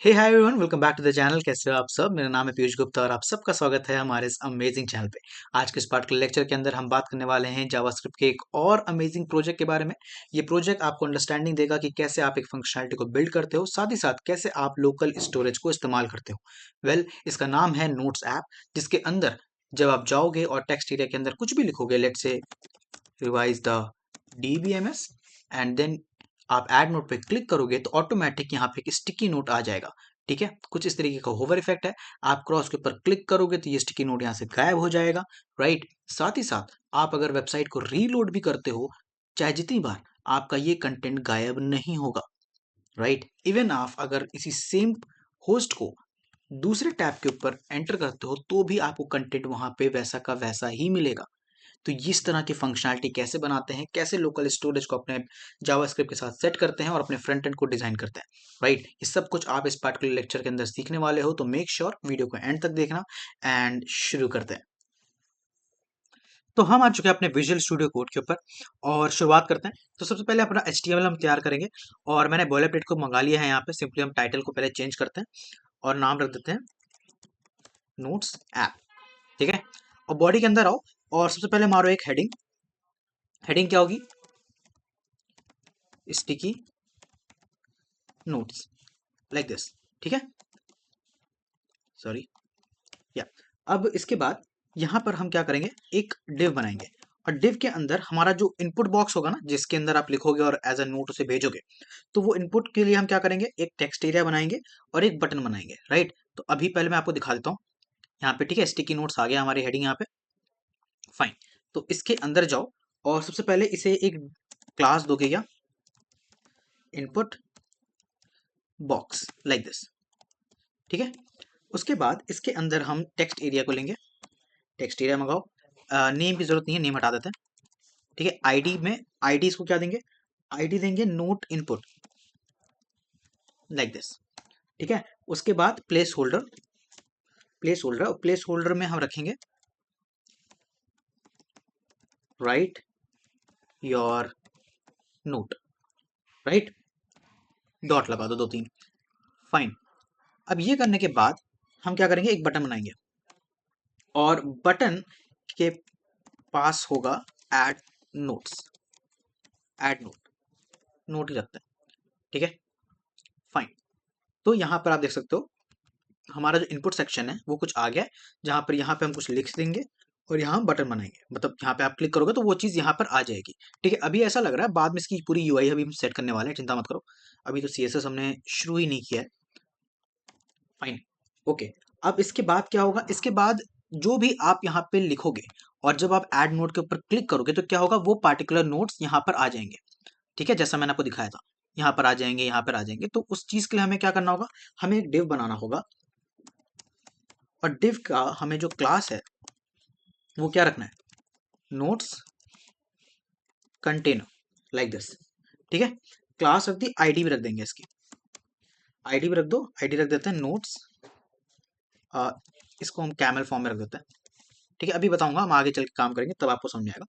Hey hi everyone, welcome back to the channel. कैसे हो आप सब? मेरा नाम है पीयूष गुप्ता और आप सबका स्वागत है हमारे इस अमेजिंग चैनल पे। आज के इस पार्टिकुलर लेक्चर के अंदर हम बात करने वाले हैं जावास्क्रिप्ट के एक और अमेजिंग प्रोजेक्ट के बारे में। ये प्रोजेक्ट आपको अंडरस्टैंडिंग देगा कि कैसे आप एक फंक्शनैलिटी को बिल्ड करते हो, साथ ही साथ कैसे आप लोकल स्टोरेज को इस्तेमाल करते हो। इसका नाम है नोट्स ऐप, जिसके अंदर जब आप जाओगे और टेक्स्ट एरिया के अंदर कुछ भी लिखोगे, let's say revise the DBMS and then आप ऐड नोट पे क्लिक करोगे तो ऑटोमेटिक यहाँ पे एक स्टिकी नोट आ जाएगा। ठीक है, कुछ इस तरीके का होवर इफेक्ट है। आप क्रॉस के ऊपर क्लिक करोगे तो ये स्टिकी नोट यहाँ से गायब हो जाएगा। राइट, साथ ही साथ आप अगर वेबसाइट को रीलोड भी करते हो, चाहे जितनी बार, आपका ये कंटेंट गायब नहीं होगा। राइट, इवन आप अगर इसी सेम होस्ट को दूसरे टैब के ऊपर एंटर करते हो तो भी आपको कंटेंट वहां पे वैसा का वैसा ही मिलेगा। तो इस तरह की फंक्शनैलिटी कैसे बनाते हैं, कैसे लोकल स्टोरेज को अपने जावास्क्रिप्ट के साथ सेट करते हैं और अपने फ्रंट एंड को डिजाइन करते हैं। राइट, ये सब कुछ आप इस पार्टिकुलर लेक्चर के अंदर सीखने वाले हो, तो मेक श्योर वीडियो को एंड तक देखना। एंड शुरू करते हैं। तो हम आ चुके हैं अपने विजुअल स्टूडियो कोड के ऊपर और शुरुआत करते हैं। तो सबसे पहले अपना HTML हम तैयार करेंगे और मैंने बॉयलर प्लेट को मंगा लिया है। यहाँ पे सिंपली हम टाइटल को पहले चेंज करते हैं और नाम रख देते हैं नोट्स ऐप। ठीक है, और बॉडी के अंदर आओ और सबसे पहले मारो एक हेडिंग। हेडिंग क्या होगी? Sticky notes, like this. ठीक है, सॉरी, या अब इसके बाद यहां पर हम क्या करेंगे, एक डिव बनाएंगे और डिव के अंदर हमारा जो इनपुट बॉक्स होगा ना, जिसके अंदर आप लिखोगे और एज अ नोट उसे भेजोगे, तो वो इनपुट के लिए हम क्या करेंगे, एक टेक्स्ट एरिया बनाएंगे और एक बटन बनाएंगे। राइट, तो अभी पहले मैं आपको दिखा देता हूँ यहाँ पे। ठीक है, स्टिकी नोट्स आ गया हमारी हेडिंग यहाँ पे। फाइन, तो इसके अंदर जाओ और सबसे पहले इसे एक क्लास दोगे, क्या, इनपुट बॉक्स, लाइक दिस। ठीक है, उसके बाद इसके अंदर हम टेक्स्ट एरिया को लेंगे। टेक्स्ट एरिया मंगाओ, नेम की जरूरत नहीं है, नेम हटा देते हैं। ठीक है, आईडी में आईडी इसको क्या देंगे, आईडी देंगे नोट इनपुट, लाइक दिस। ठीक है, उसके बाद प्लेस होल्डर, प्लेस होल्डर में हम रखेंगे right your note. Right, dot लगा दो, दो तीन। फाइन, अब ये करने के बाद हम क्या करेंगे, एक बटन बनाएंगे और बटन के पास होगा add notes, add note, note ही रखते हैं। ठीक है, फाइन। तो यहाँ पर आप देख सकते हो हमारा जो इनपुट सेक्शन है वो कुछ आ गया है, जहाँ पर यहाँ पे हम कुछ लिख देंगे और यहाँ हम बटन बनाएंगे, मतलब यहाँ पे आप क्लिक करोगे तो वो चीज़ यहाँ पर आ जाएगी। ठीक है, अभी ऐसा लग रहा है, बाद में इसकी पूरी UI अभी हम सेट करने वाले हैं, चिंता मत करो। अभी तो CSS हमने शुरू ही नहीं किया है। Fine, okay. अब इसके बाद क्या होगा, इसके बाद जो भी आप यहाँ पे लिखोगे और जब आप ऐड नोट के ऊपर क्लिक करोगे तो क्या होगा, वो पार्टिकुलर नोट्स यहाँ पर आ जाएंगे। ठीक है, जैसा मैंने आपको दिखाया था, यहाँ पर आ जाएंगे, यहाँ पर आ जाएंगे। तो उस चीज़ के लिए हमें क्या करना होगा, हमें एक डिव बनाना होगा और डिव का हमें जो क्लास है वो क्या रखना है, नोट्स कंटेनर, लाइक दिस। ठीक है, क्लास रख दी, आईडी भी रख देंगे इसकी, आईडी भी रख दो, आईडी रख देते हैं नोट्स, इसको हम कैमल फॉर्म में रख देते हैं। ठीक है, अभी बताऊंगा, हम आगे चल के काम करेंगे तब आपको समझ में आएगा।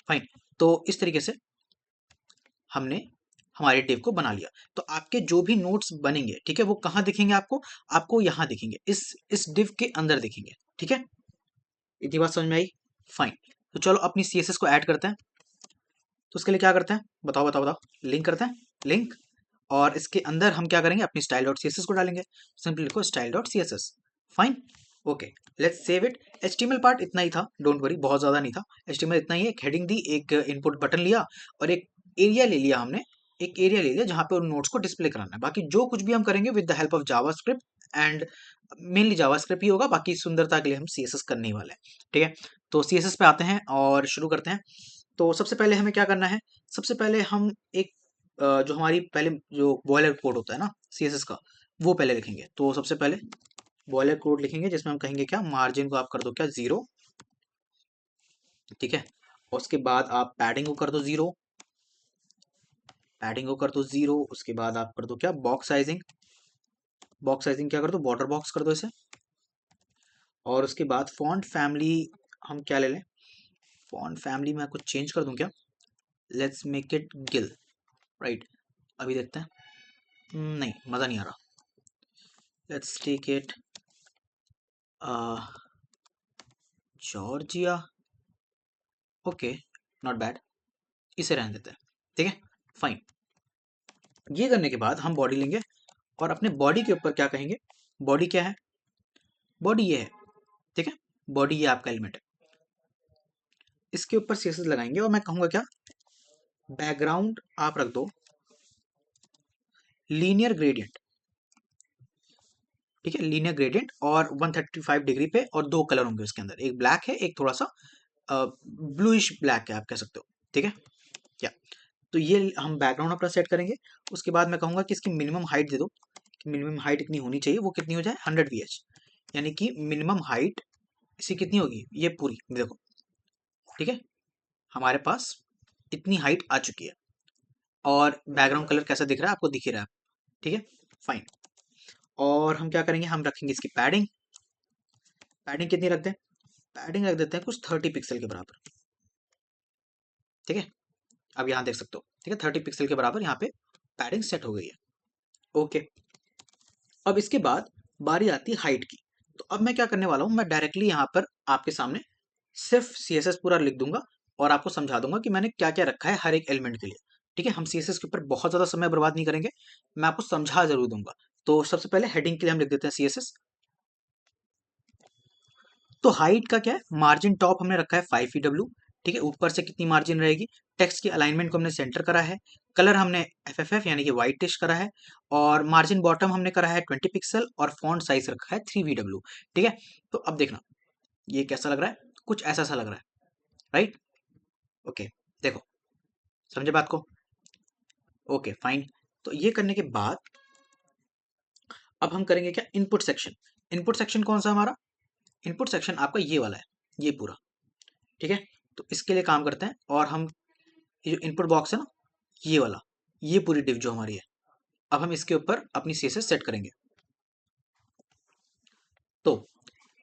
फाइन, तो इस तरीके से हमने हमारे डिव को बना लिया। तो आपके जो भी नोट्स बनेंगे, ठीक है, वो कहाँ दिखेंगे आपको, आपको यहाँ दिखेंगे, इस डिव के अंदर दिखेंगे। ठीक है, इतनी बात समझ में आई? फाइन, तो चलो अपनी CSS को ऐड करते हैं। तो उसके लिए क्या करते हैं, बताओ बताओ बताओ, लिंक करते हैं, लिंक। और इसके अंदर हम क्या करेंगे, अपनी style.css को डालेंगे। सिंपली लिखो style.css। Fine, okay, let's save it. HTML part इतना ही था, डोंट वरी, बहुत ज्यादा नहीं था। HTML इतना ही है, एक हेडिंग दी, एक इनपुट बटन लिया और एक एरिया ले लिया हमने, एक एरिया ले लिया जहां पे उन नोट्स को डिस्प्ले कराना है। बाकी जो कुछ भी हम करेंगे with the help of JavaScript and mainly JavaScript ही होगा, बाकी सुंदरता के लिए हम CSS करने ही वाले हैं। ठीक है, तो CSS पे आते हैं और शुरू करते हैं। तो सबसे पहले हमें क्या करना है, सबसे पहले हम एक जो हमारी पहले जो बॉयलर कोड होता है ना CSS का, वो पहले लिखेंगे। तो सबसे पहले बॉयलर कोड लिखेंगे जिसमें हम कहेंगे क्या, मार्जिन को आप कर दो क्या, 0। ठीक है, उसके बाद आप पैडिंग को कर दो 0, पैडिंग को कर दो 0। उसके बाद आप कर दो क्या, बॉक्स साइजिंग, बॉक्स साइजिंग क्या कर दो, बॉर्डर बॉक्स कर दो इसे। और उसके बाद फॉन्ट फैमिली हम क्या ले लें, फॉन्ट फैमिली में कुछ चेंज कर दूं क्या, let's make it Gill. Right, अभी देखते हैं, नहीं मज़ा नहीं आ रहा। Let's take it Georgia. Okay, not bad, इसे रहने देते हैं। ठीक है, फाइन। ये करने के बाद हम बॉडी लेंगे और अपने बॉडी के ऊपर क्या कहेंगे, बॉडी क्या है, बॉडी ये है। ठीक है, बॉडी ये आपका एलिमेंट है, इसके ऊपर सीएसएस लगाएंगे और मैं कहूंगा क्या, बैकग्राउंड आप रख दो लीनियर ग्रेडियंट। ठीक है, लीनियर ग्रेडियंट और 135 डिग्री पे, और दो कलर होंगे उसके अंदर, एक ब्लैक है एक थोड़ा सा ब्लूइश ब्लैक है आप कह सकते हो। ठीक है, क्या, तो ये हम बैकग्राउंड अपना सेट करेंगे। उसके बाद मैं कहूंगा कि इसकी मिनिमम हाइट दे दो, कि मिनिमम हाइट इतनी होनी चाहिए, वो कितनी हो जाए 100 VH, यानी कि मिनिमम हाइट इसकी कितनी होगी, ये पूरी देखो। ठीक है, हमारे पास इतनी हाइट आ चुकी है और बैकग्राउंड कलर कैसा दिख रहा है आपको, दिख ही रहा है। ठीक है, फाइन। और हम क्या करेंगे, हम रखेंगे इसकी पैडिंग। पैडिंग कितनी रख दें, पैडिंग रख देते हैं कुछ 30 पिक्सल के बराबर। ठीक है, अब यहाँ देख सकते हो। ठीक है, 30 पिक्सल के बराबर यहाँ पे पैडिंग सेट हो गई है। ओके, अब इसके बाद बारी आती है हाइट की। तो अब मैं क्या करने वाला हूँ, मैं डायरेक्टली यहाँ पर आपके सामने सिर्फ सीएसएस पूरा लिख दूंगा और आपको समझा दूंगा कि मैंने क्या क्या रखा है हर एक एलिमेंट के लिए। ठीक है, हम सीएसएस के ऊपर बहुत ज्यादा समय बर्बाद नहीं करेंगे, मैं आपको समझा जरूर दूंगा। तो सबसे पहले हेडिंग के लिए हम लिख देते हैं सीएसएस। तो हाइट का क्या है, मार्जिन टॉप हमने रखा है 5 EW। ठीक है, ऊपर से कितनी मार्जिन रहेगी, टेक्स्ट की अलाइनमेंट को हमने सेंटर करा है, कलर हमने FFF यानी कि व्हाइट टिश करा है, और मार्जिन बॉटम हमने करा है 20 पिक्सल, और फॉन्ट साइज रखा है 3 VW। ठीक है, तो अब देखना ये कैसा लग रहा है, कुछ ऐसा सा लग रहा है, राइट। ओके, देखो, समझे बात को। Okay, fine. तो ये करने के बाद अब हम करेंगे क्या, इनपुट सेक्शन। इनपुट सेक्शन कौन सा हमारा, इनपुट सेक्शन आपका ये वाला है, ये पूरा। ठीक है, तो इसके लिए काम करते हैं और हम ये जो इनपुट बॉक्स है ना, ये वाला, ये पूरी डिव जो हमारी है, अब हम इसके ऊपर अपनी सीएसएस सेट करेंगे। तो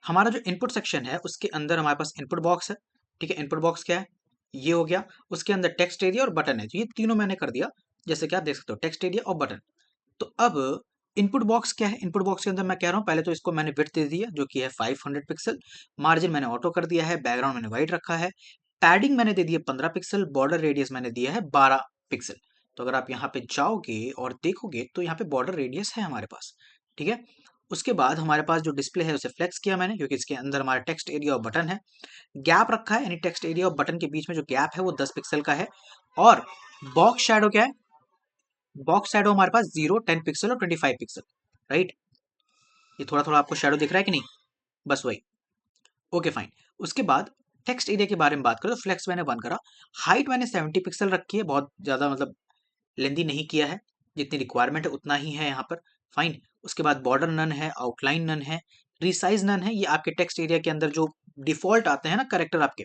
हमारा जो इनपुट सेक्शन है उसके अंदर हमारे पास इनपुट बॉक्स है। ठीक है, इनपुट बॉक्स क्या है, ये हो गया। उसके अंदर टेक्स्ट एरिया और बटन है, तो ये तीनों मैंने कर दिया, जैसे कि आप देख सकते हो, टेक्स्ट एरिया और बटन। तो अब इनपुट बॉक्स क्या है, इनपुट बॉक्स के अंदर मैं कह रहा हूँ, पहले तो इसको मैंने विड्थ दे दिया जो कि है 500 पिक्सल, मार्जिन मैंने ऑटो कर दिया है, बैकग्राउंड मैंने व्हाइट रखा है, पैडिंग मैंने दे दी है 15 पिक्सल, बॉर्डर रेडियस मैंने दिया है 12 पिक्सल। तो अगर आप यहाँ पे जाओगे और देखोगे तो यहाँ पे बॉर्डर रेडियस है हमारे पास। ठीक है, उसके बाद हमारे पास जो डिस्प्ले है उसे फ्लेक्स किया मैंने, क्योंकि इसके अंदर हमारा टेक्स्ट एरिया और बटन है। गैप रखा है, यानी टेक्स्ट एरिया और बटन के बीच में जो गैप है वो 10 पिक्सल का है। और बॉक्स शैडो क्या है, बॉक्स शैडो हमारे पास 0, 10 पिक्सल और 25 पिक्सल, राइट। ये थोड़ा थोड़ा आपको शैडो दिख रहा है कि नहीं, बस वही। Okay, fine. उसके बाद टेक्स्ट एरिया के बारे में बात करें तो फ्लेक्स मैंने 1 करा, हाइट मैंने 70 पिक्सल रखी है, बहुत ज़्यादा मतलब लेंदी नहीं किया है, जितनी रिक्वायरमेंट है उतना ही है यहाँ पर। फाइन। उसके बाद बॉर्डर नन है, आउटलाइन नन है, रिसाइज नन है, ये आपके टेक्स्ट एरिया के अंदर जो डिफॉल्ट आते हैं ना करेक्टर आपके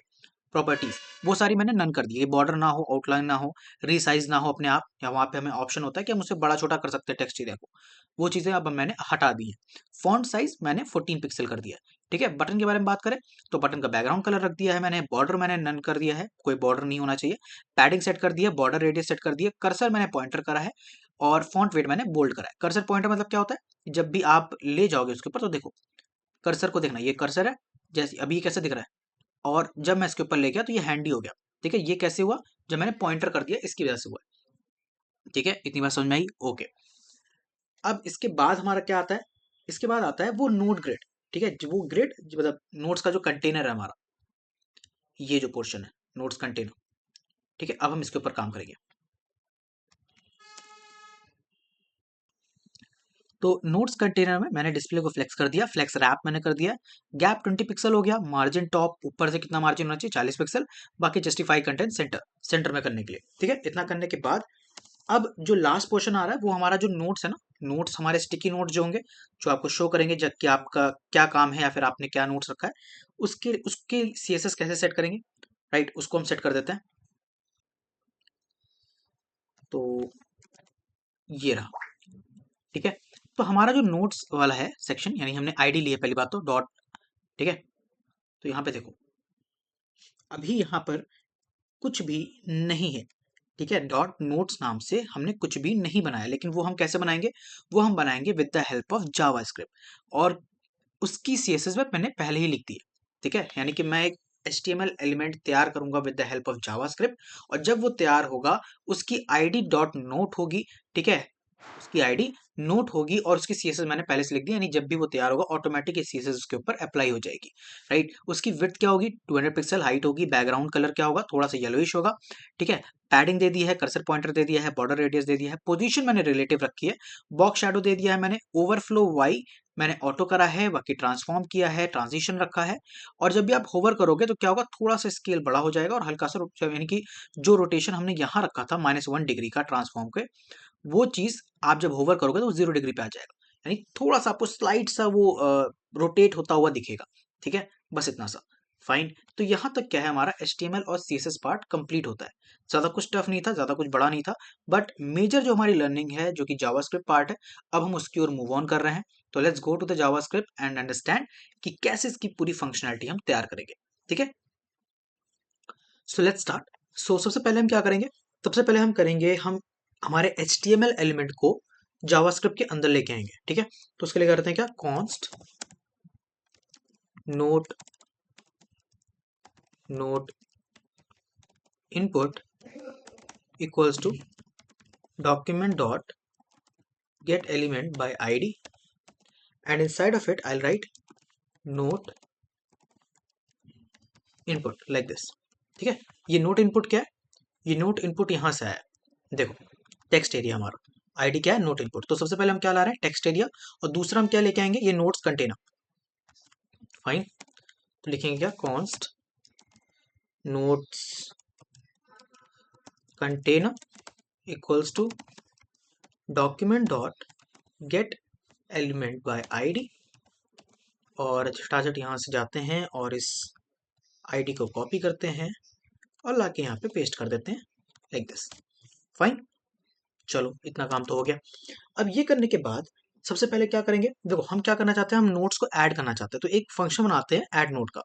प्रॉपर्टीज, वो सारी मैंने नन कर दी है। बॉर्डर ना हो, आउटलाइन ना हो, रिसाइज ना हो अपने आप, या वहाँ पे हमें ऑप्शन होता है कि हम उसे बड़ा छोटा कर सकते हैं टेक्स्ट एरिया को, वो चीज़ें अब मैंने हटा दी है। फॉन्ट साइज मैंने 14 पिक्सल कर दिया है। ठीक है, बटन के बारे में बात करें तो बटन का बैकग्राउंड कलर रख दिया है मैंने, बॉर्डर मैंने नन कर दिया है, कोई बॉर्डर नहीं होना चाहिए, पैडिंग सेट कर दिया, बॉर्डर रेडियस सेट कर दिया, कर्सर मैंने पॉइंटर करा है, और फॉन्ट वेट मैंने बोल्ड करा है। कर्सर पॉइंटर मतलब क्या होता है, जब भी आप ले जाओगे उसके ऊपर तो देखो, कर्सर को देखना, ये कर्सर है, जैसे अभी ये कैसे दिख रहा है, और जब मैं इसके ऊपर ले गया तो ये हैंडी हो गया। ठीक है, ये कैसे हुआ, जब मैंने पॉइंटर कर दिया इसकी वजह से हुआ। ठीक है, इतनी बात समझ में आई। ओके, अब इसके बाद हमारा क्या आता है, इसके बाद आता है वो नोट ग्रिड। ठीक है, वो ग्रिड मतलब नोट्स का जो कंटेनर है हमारा, ये जो पोर्शन है नोट्स कंटेनर। ठीक है, अब हम इसके ऊपर काम करेंगे। तो नोट्स कंटेनर में मैंने डिस्प्ले को फ्लेक्स कर दिया, फ्लेक्स रैप मैंने कर दिया, गैप 20 पिक्सल हो गया, मार्जिन टॉप ऊपर से कितना मार्जिन होना चाहिए 40 पिक्सल, बाकी जस्टिफाई कंटेंट सेंटर, सेंटर में करने के लिए। ठीक है, इतना करने के बाद अब जो लास्ट पोर्शन आ रहा है वो हमारा जो नोट्स है ना, नोट्स हमारे स्टिकी नोट्स जो होंगे, जो आपको शो करेंगे जब कि आपका क्या काम है या फिर आपने क्या नोट्स रखा है, उसके उसके सीएसएस कैसे सेट करेंगे, राइट, उसको हम सेट कर देते हैं। तो ये रहा। ठीक है, तो हमारा जो नोट्स वाला है सेक्शन, यानी हमने आईडी ली है पहली बात तो डॉट। ठीक है, तो यहाँ पे देखो, अभी यहाँ पर कुछ भी नहीं है, ठीक है, डॉट नोट्स नाम से हमने कुछ भी नहीं बनाया, लेकिन वो हम कैसे बनाएंगे, वो हम बनाएंगे with the help of JavaScript. और उसकी सीएसएस वेब मैंने पहले ही लिख दी है। ठीक है, यानी कि मैं एक एचटीएमएल एलिमेंट तैयार करूंगा with the help of JavaScript, और जब वो तैयार होगा उसकी आईडी डॉट नोट होगी। ठीक है, उसकी आईडी नोट होगी और उसकी सीएसएस मैंने पहले से लिख दी, यानी जब भी वो तैयार होगा ऑटोमेटिक सीएसएस उसके ऊपर अप्लाई हो जाएगी। राइट, उसकी विड्थ क्या होगी, 200 पिक्सल, हाइट होगी, बैकग्राउंड कलर क्या होगा, थोड़ा सा येलोइश होगा। ठीक है, पैडिंग दे दी है, कर्सर पॉइंटर दे दिया है, बॉर्डर रेडियस दे दिया है, पोजीशन मैंने रिलेटिव रखी है, बॉक्स शैडो दे दिया है मैंने, ओवरफ्लो वाई मैंने ऑटो करा है, बाकी ट्रांसफॉर्म किया है, ट्रांजिशन रखा है। और जब भी आप होवर करोगे तो क्या होगा, थोड़ा सा स्केल बड़ा हो जाएगा और हल्का सा यानी कि जो रोटेशन हमने यहाँ रखा था -1 डिग्री का ट्रांसफॉर्म के, वो चीज आप जब होवर करोगे तो वो 0 डिग्री पे आ जाएगा, यानी थोड़ा सा आपको स्लाइड सा वो रोटेट होता हुआ दिखेगा। ठीक है, बस इतना सा। फाइन, तो यहाँ तक क्या है, हमारा HTML और CSS पार्ट कंप्लीट होता है। ज़्यादा कुछ टफ नहीं था, ज़्यादा कुछ बड़ा नहीं था, बट मेजर जो हमारी लर्निंग है जो कि जावास्क्रिप्ट पार्ट है, अब हम उसकी ओर मूव ऑन कर रहे हैं। तो let's go to the JavaScript and understand कि कैसे इसकी पूरी फंक्शनैलिटी हम तैयार करेंगे। ठीक है, सो लेट्स स्टार्ट। सो सबसे पहले हम क्या करेंगे, सबसे पहले हम करेंगे, हम हमारे HTML एलिमेंट को जावास्क्रिप्ट के अंदर लेके आएंगे। ठीक है, तो उसके लिए करते हैं क्या, const note note input equals to document dot get element by id, and inside of it I'll write note input like this। ठीक है, ये नोट इनपुट क्या है, ये नोट इनपुट यहाँ से आया है। देखो, टेक्स्ट एरिया हमारा, आईडी क्या है, नोट इनपुट। तो सबसे पहले हम क्या ला रहे हैं, टेक्स्ट एरिया, और दूसरा हम क्या लेके आएंगे, ये नोट्स कंटेनर। फाइन, तो लिखेंगे क्या, const notes container equals to document dot get element by ID, और छटाछट यहाँ से जाते हैं और इस आईडी को कॉपी करते हैं और लाके यहाँ पे पेस्ट कर देते हैं लाइक दिस। फाइन, चलो इतना काम तो हो गया। अब ये करने के बाद सबसे पहले क्या करेंगे, देखो हम क्या करना चाहते हैं, हम नोट्स को ऐड करना चाहते हैं, तो एक फंक्शन बनाते हैं ऐड नोट का,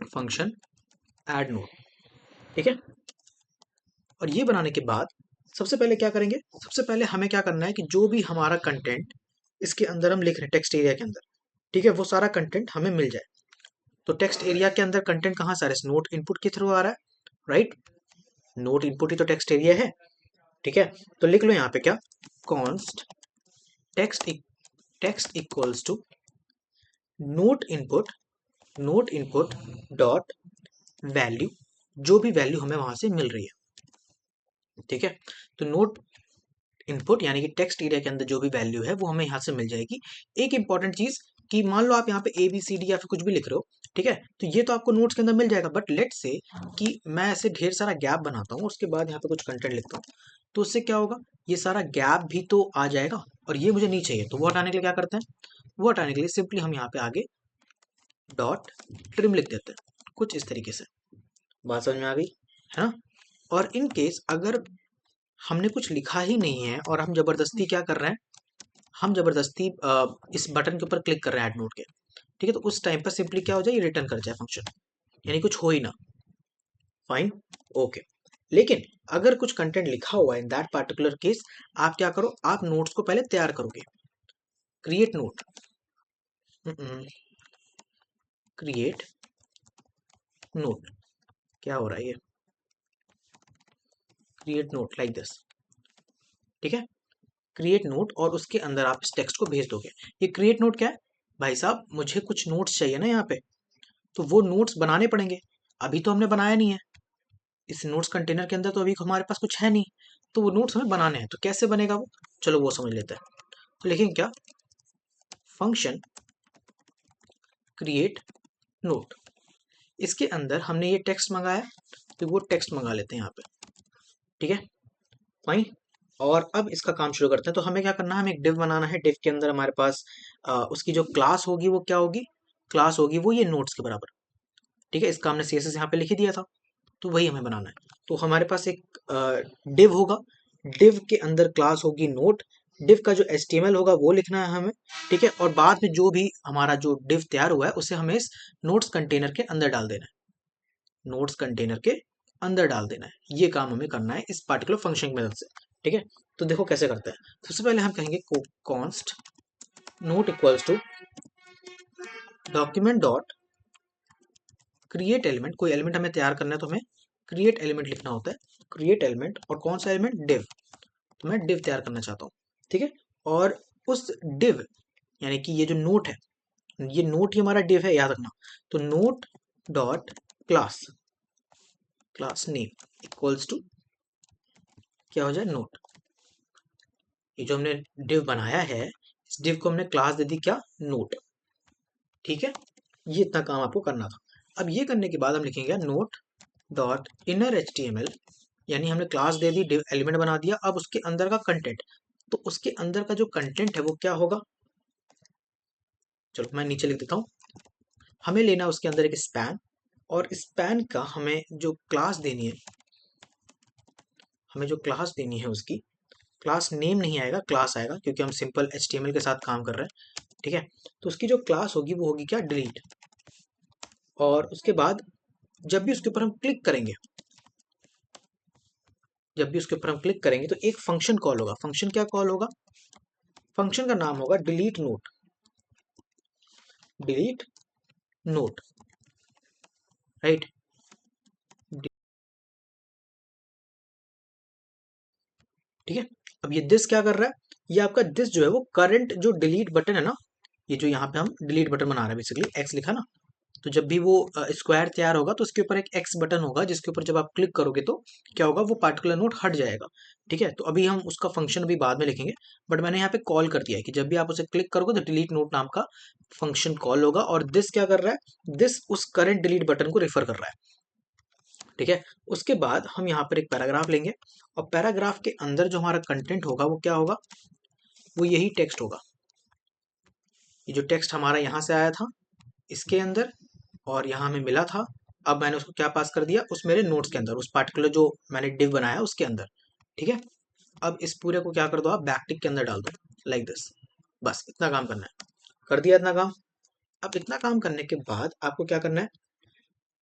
फंक्शन ऐड नोट। ठीक है, और ये बनाने के बाद सबसे पहले क्या करेंगे, सबसे पहले हमें क्या करना है कि जो भी हमारा कंटेंट इसके अंदर हम लिख रहे हैं टेक्स्ट एरिया के अंदर, ठीक है, वो सारा कंटेंट हमें मिल जाए। तो टेक्स्ट एरिया के अंदर कंटेंट कहाँ से आ रहा है, नोट इनपुट के थ्रू आ रहा है। राइट, नोट इनपुट ही तो टेक्स्ट एरिया है। ठीक है, तो लिख लो यहाँ पे क्या, const text equals to note input dot value, जो भी वैल्यू हमें वहां से मिल रही है। ठीक है, तो नोट इनपुट यानी कि टेक्स्ट एरिया के अंदर जो भी वैल्यू है वो हमें यहाँ से मिल जाएगी। एक इंपॉर्टेंट चीज कि मान लो आप यहाँ पे ABCD या फिर कुछ भी लिख रहे हो, ठीक है, तो ये तो आपको नोट्स के अंदर मिल जाएगा, बट लेट्स से कि मैं ऐसे ढेर सारा गैप बनाता हूँ, उसके बाद यहाँ पे कुछ कंटेंट लिखता हूँ, तो उससे क्या होगा, ये सारा गैप भी तो आ जाएगा और ये मुझे नहीं चाहिए। तो वो हटाने के लिए क्या करते हैं, वो हटाने के लिए सिंपली हम यहाँ पे आगे डॉट ट्रिम लिख देते हैं, कुछ इस तरीके से। बात समझ में आ गई है ना। और इन केस अगर हमने कुछ लिखा ही नहीं है और हम जबरदस्ती क्या कर रहे हैं, हम जबरदस्ती इस बटन के ऊपर क्लिक कर रहे हैं ऐड नोट के, ठीक है, तो उस टाइम पर सिंपली क्या हो जाए, ये रिटर्न कर जाए फंक्शन, यानी कुछ हो ही ना। Fine, okay. लेकिन अगर कुछ कंटेंट लिखा हुआ है, इन दैट पार्टिकुलर केस आप क्या करो, आप नोट्स को पहले तैयार करोगे, क्रिएट नोट, क्रिएट नोट, क्या हो रहा है ये, क्रिएट नोट लाइक दिस। ठीक है, क्रिएट नोट, और उसके अंदर आप इस टेक्स्ट को भेज दोगे। ये क्रिएट नोट क्या है, भाई साहब मुझे कुछ नोट्स चाहिए ना यहाँ पे, तो वो नोट्स बनाने पड़ेंगे। अभी तो हमने बनाया नहीं है, इस नोट्स कंटेनर के अंदर तो अभी हमारे पास कुछ है नहीं, तो वो नोट्स हमें बनाने हैं। तो कैसे बनेगा वो, चलो वो समझ लेते हैं। तो लिखेंगे क्या, फंक्शन क्रिएट नोट, इसके अंदर हमने ये टेक्स्ट मंगाया, तो वो टेक्स्ट मंगा लेते हैं यहाँ पे। ठीक है, फाइन, और अब इसका काम शुरू करते हैं। तो हमें क्या करना है, हमें एक डिव बनाना है, डिव के अंदर हमारे पास उसकी जो क्लास होगी वो क्या होगी, क्लास होगी वो ये नोट्स के बराबर। ठीक है, इसका हमने CSS यहाँ पे लिख ही दिया था, तो वही हमें बनाना है। तो हमारे पास एक डिव होगा, डिव के अंदर क्लास होगी नोट, डिव का जो HTML होगा वो लिखना है हमें। ठीक है, और बाद में जो भी हमारा जो डिव तैयार हुआ है उसे हमें इस नोट्स कंटेनर के अंदर डाल देना है, नोट्स कंटेनर के अंदर डाल देना है। ये काम हमें करना है इस पार्टिकुलर फंक्शन की मदद से। ठीक है, तो देखो कैसे करते हैं। सबसे पहले हम कहेंगे const note equals to document dot create element. कोई एलिमेंट हमें तैयार करना है तो हमें क्रिएट एलिमेंट लिखना होता है। क्रिएट एलिमेंट, और कौन सा एलिमेंट? डिव। तो मैं डिव तैयार करना चाहता हूँ। ठीक है, और उस डिव यानी कि ये जो नोट है, ये नोट ही हमारा डिव है, याद रखना। तो note dot class class name equals to क्या हो जाए? नोट। ये जो हमने डिव बनाया है, इस डिव को हमने क्लास दे दी क्या? नोट। ठीक है, ये इतना काम आपको करना था। अब ये करने के बाद हम लिखेंगे नोट डॉट इनर HTML, यानी हमने क्लास दे दी, डिव एलिमेंट बना दिया। अब उसके अंदर का कंटेंट, तो उसके अंदर का जो कंटेंट है वो क्या होगा? चलो मैं नीचे लिख देता हूँ। हमें लेना है उसके अंदर एक स्पैन, और स्पैन का हमें जो क्लास देनी है, उसकी क्लास नेम नहीं आएगा, क्लास आएगा, क्योंकि हम सिंपल HTML के साथ काम कर रहे हैं। ठीक है, तो उसकी जो क्लास होगी वो होगी क्या? डिलीट। और उसके बाद जब भी उसके ऊपर हम क्लिक करेंगे, तो एक फंक्शन कॉल होगा। फंक्शन क्या कॉल होगा? फंक्शन का नाम होगा delete note. Delete note, right. ठीक है, अब ये दिस क्या कर रहा है? ये आपका दिस जो है वो करंट जो डिलीट बटन है ना, ये जो यहाँ पे हम डिलीट बटन बना रहे हैं, बेसिकली एक्स लिखा ना, तो जब भी वो स्क्वायर तैयार होगा तो उसके ऊपर एक एक्स बटन होगा, जिसके ऊपर जब आप क्लिक करोगे तो क्या होगा? वो पार्टिकुलर नोट हट जाएगा। ठीक है, तो अभी हम उसका फंक्शन अभी बाद में लिखेंगे, बट मैंने यहाँ पे कॉल कर दिया है कि जब भी आप उसे क्लिक करोगे तो डिलीट नोट नाम का फंक्शन कॉल होगा। और दिस क्या कर रहा है? दिस उस करंट डिलीट बटन को रेफर कर रहा है। ठीक है, उसके बाद हम यहाँ पर एक पैराग्राफ लेंगे, और पैराग्राफ के अंदर जो हमारा कंटेंट होगा वो क्या होगा? वो यही टेक्स्ट होगा। ये जो टेक्स्ट हमारा यहाँ से आया था इसके अंदर, और यहाँ हमें मिला था, अब मैंने उसको क्या पास कर दिया? उस मेरे नोट्स के अंदर, उस पार्टिकुलर जो मैंने डिव बनाया उसके अंदर। ठीक है, अब इस पूरे को क्या कर दो? आप बैकटिक के अंदर डाल दो, लाइक दिस। बस इतना काम करना है। कर दिया इतना काम। अब इतना काम करने के बाद आपको क्या करना है?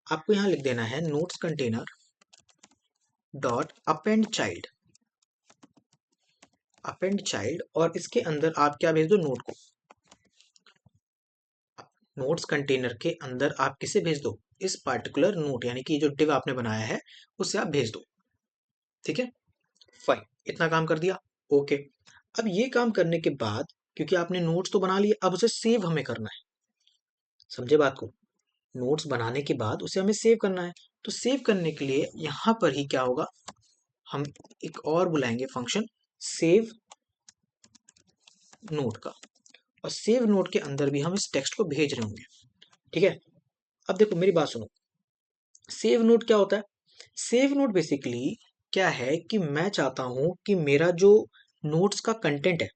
आपको यहाँ लिख देना है notes container dot append child. Append child, और इसके अंदर आप क्या भेज दो? नोट को। नोट्स कंटेनर के अंदर आप किसे भेज दो? इस पार्टिकुलर नोट, यानी कि जो डिव आपने बनाया है उसे आप भेज दो। ठीक है, फाइन, इतना काम कर दिया। ओके, अब ये काम करने के बाद, क्योंकि आपने नोट्स तो बना लिए, अब उसे सेव हमें करना है। समझे बात को? नोट्स बनाने के बाद उसे हमें सेव करना है। तो सेव करने के लिए यहां पर ही क्या होगा? हम एक और बुलाएंगे फंक्शन सेव नोट का, और सेव नोट के अंदर भी हम इस टेक्स्ट को भेज रहे होंगे। ठीक है, अब देखो मेरी बात सुनो। सेव नोट क्या होता है? सेव नोट बेसिकली क्या है कि मैं चाहता हूं कि मेरा जो नोट्स का कंटेंट है,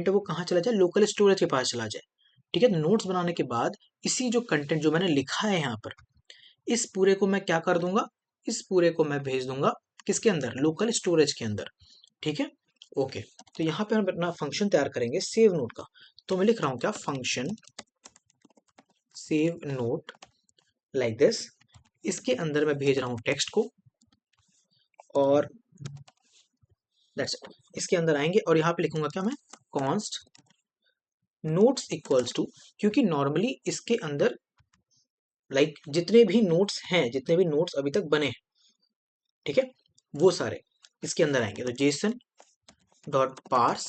वो कहाँ चला जाए? लोकल स्टोरेज के पास चला जाए। ठीक है, नोट्स बनाने के बाद इसी जो कंटेंट जो मैंने लिखा है यहाँ पर, इस पूरे को मैं क्या कर दूंगा? इस पूरे को मैं भेज दूंगा किसके अंदर? लोकल स्टोरेज के अंदर। ठीक है, ओके। तो यहाँ पे हम अपना फंक्शन तैयार करेंगे सेव नोट का। तो मैं लिख रहा हूँ क्या? Function save note, like this. इसके अंदर मैं भेज रहा हूँ टेक्स्ट को, और दैट्स इट। इसके अंदर आएंगे और यहाँ पे लिखूंगा क्या मैं? कॉन्स्ट नोट्स इक्वल्स टू, क्योंकि नॉर्मली इसके अंदर जितने भी नोट्स अभी तक बने हैं, ठीक है, वो सारे इसके अंदर आएंगे। तो जेसन डॉट पार्स,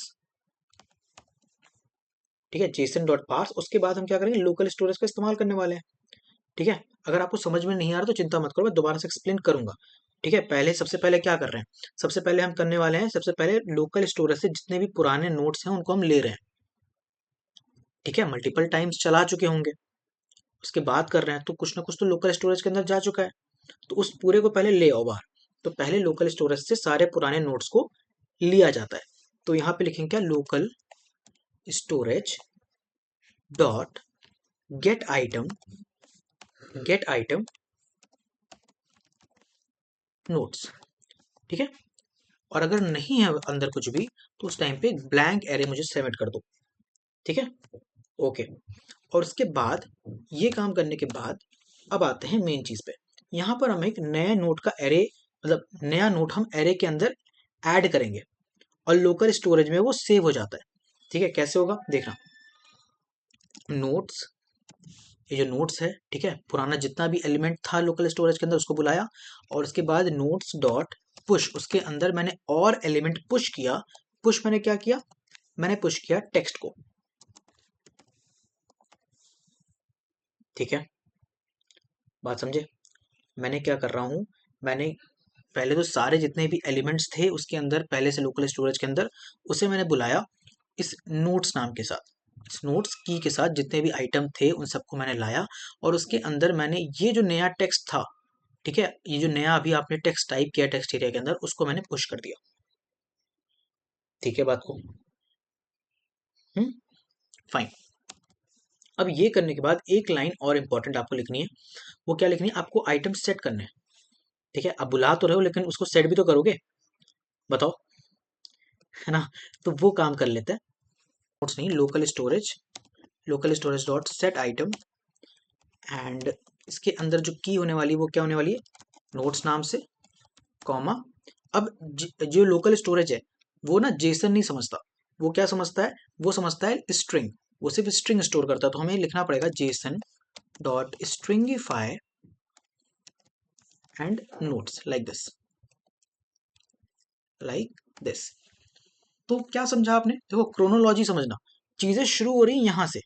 ठीक है, जेसन डॉट पार्स। उसके बाद हम क्या करेंगे? लोकल स्टोरेज का इस्तेमाल करने वाले हैं। ठीक है, अगर आपको समझ में नहीं आ रहा तो चिंता मत करो, मैं दोबारा से एक्सप्लेन करूंगा। ठीक है, सबसे पहले क्या कर रहे हैं? सबसे पहले हम करने वाले हैं, सबसे पहले लोकल स्टोरेज से जितने भी पुराने नोट्स हैं उनको हम ले रहे हैं। ठीक है, मल्टीपल टाइम्स चला चुके होंगे, उसके बाद कर रहे हैं, तो कुछ ना कुछ तो लोकल स्टोरेज के अंदर जा चुका है। तो उस पूरे को पहले ले आओ बाहर। तो पहले लोकल स्टोरेज से सारे पुराने नोट्स को लिया जाता है। तो यहाँ पे लिखेंगे क्या? Local storage dot get item notes. ठीक है, और अगर नहीं है अंदर कुछ भी, तो उस टाइम पे ब्लैंक एरे मुझे सबमिट कर दो। ठीक है, ओके। और उसके बाद ये काम करने के बाद अब आते हैं मेन चीज पे। यहाँ पर हम एक नया नोट का एरे, मतलब नया नोट हम एरे के अंदर ऐड करेंगे और लोकल स्टोरेज में वो सेव हो जाता है। ठीक है, कैसे होगा देखना। नोट्स, ये जो नोट्स है, ठीक है, पुराना जितना भी एलिमेंट था लोकल स्टोरेज के अंदर उसको बुलाया, और उसके बाद नोट्स डॉट पुश, उसके अंदर मैंने और एलिमेंट पुश किया। पुश मैंने क्या किया, मैंने पुश किया टेक्स्ट को। ठीक है, बात समझे। मैंने क्या कर रहा हूं, मैंने पहले तो सारे जितने भी एलिमेंट्स थे उसके अंदर पहले से लोकल स्टोरेज के अंदर, उसे मैंने बुलाया इस नोट्स नाम के साथ, इस नोट्स की के साथ जितने भी आइटम थे उन सबको मैंने लाया, और उसके अंदर मैंने ये जो नया टेक्स्ट था, ठीक है, ये जो नया अभी आपने टेक्स्ट टाइप किया टेक्स्ट एरिया के अंदर, उसको मैंने पुश कर दिया। ठीक है बात को, फाइन। अब ये करने के बाद एक लाइन और इंपॉर्टेंट आपको लिखनी है। वो क्या लिखनी है, आपको आइटम सेट करने हैं। ठीक है, अब बुला तो रहे हो लेकिन उसको सेट भी तो करोगे, बताओ, है ना। तो वो काम कर लेते हैं। नोट्स नहीं, local storage dot set item, and इसके अंदर जो की होने वाली है वो क्या होने वाली है, नोट्स नाम से, कॉमा। अब जो लोकल स्टोरेज है वो ना जेसन नहीं समझता, वो क्या समझता है, वो समझता है स्ट्रिंग, वो सिर्फ स्ट्रिंग स्टोर करता है। तो हमें लिखना पड़ेगा Jason dot stringify and notes like this, like this. तो क्या समझा आपने, देखो क्रोनोलॉजी समझना, चीजें शुरू हो रही यहां से,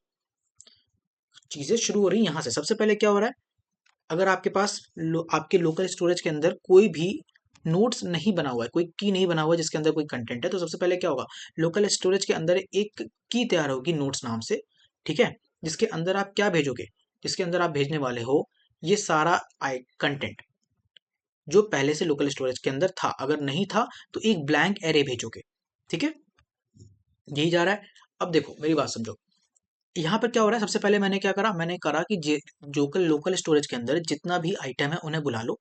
चीजें शुरू हो रही यहां से। सबसे पहले क्या हो रहा है, अगर आपके पास आपके लोकल स्टोरेज के अंदर कोई भी नोट्स नहीं बना हुआ है, कोई की नहीं बना हुआ है जिसके अंदर कोई कंटेंट है, तो सबसे पहले क्या होगा, लोकल स्टोरेज के अंदर एक की तैयार होगी नोट्स नाम से। ठीक है, जिसके अंदर आप क्या भेजोगे, जिसके अंदर आप भेजने वाले हो ये सारा कंटेंट जो पहले से लोकल स्टोरेज के अंदर था। अगर नहीं था तो एक ब्लैंक एरे भेजोगे। ठीक है, यही जा रहा है। अब देखो मेरी बात समझो, यहाँ पर क्या हो रहा है, सबसे पहले मैंने क्या करा, मैंने करा कि जो लोकल स्टोरेज के अंदर जितना भी आइटम है उन्हें बुला लो।